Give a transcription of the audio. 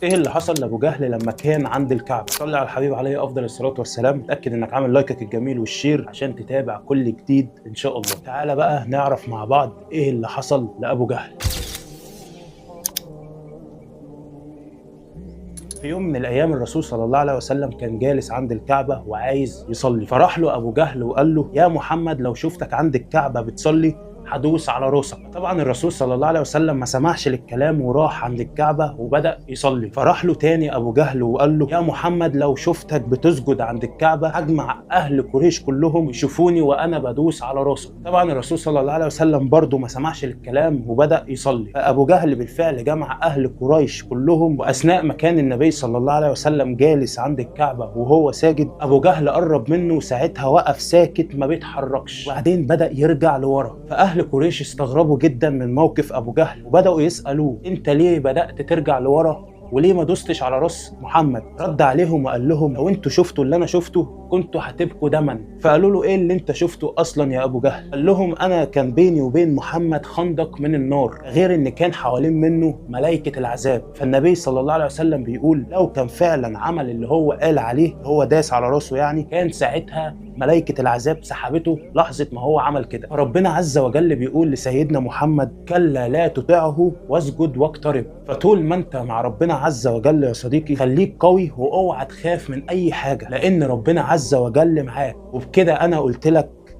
ايه اللي حصل لابو جهل لما كان عند الكعبه؟ صلي على الحبيب عليه افضل الصلاه والسلام. اتاكد انك عامل لايكك الجميل والشير عشان تتابع كل جديد ان شاء الله. تعالى بقى نعرف مع بعض ايه اللي حصل لابو جهل. في يوم من الايام الرسول صلى الله عليه وسلم كان جالس عند الكعبه وعايز يصلي، فراح له ابو جهل وقال له: يا محمد لو شفتك عند الكعبه بتصلي هدوس على راسك. طبعا الرسول صلى الله عليه وسلم ما سمعش للكلام وراح عند الكعبه وبدا يصلي. فراح له تاني ابو جهل وقال له: يا محمد لو شفتك بتسجد عند الكعبه هجمع اهل قريش كلهم يشوفوني وانا بدوس على راسك. طبعا الرسول صلى الله عليه وسلم برضه ما سمعش للكلام وبدا يصلي. فابو جهل بالفعل جمع اهل قريش كلهم، واثناء ما كان النبي صلى الله عليه وسلم جالس عند الكعبه وهو ساجد، ابو جهل قرب منه وساعتها وقف ساكت ما بيتحركش، وبعدين بدا يرجع لورا. فاهل قريش استغربوا جدا من موقف ابو جهل وبداوا يسالوه: انت ليه بدات ترجع لورا وليه ما دوستش على راس محمد؟ رد عليهم وقال لهم: لو انتوا شفتوا اللي انا شفته كنتوا هتبكوا دما. فقالوا له: ايه اللي انت شفته اصلا يا ابو جهل؟ قال لهم: انا كان بيني وبين محمد خندق من النار، غير ان كان حوالين منه ملائكه العذاب. فالنبي صلى الله عليه وسلم بيقول لو كان فعلا عمل اللي هو قال عليه، هو داس على راسه يعني، كان ساعتها ملائكه العذاب سحبته لحظه ما هو عمل كده. فربنا عز وجل بيقول لسيدنا محمد: كلا لا تطعه واسجد واقترب. فطول ما انت مع ربنا عز وجل يا صديقي خليك قوي واوعى تخاف من اي حاجه، لان ربنا عز وجل معاك. وبكده انا قلت لك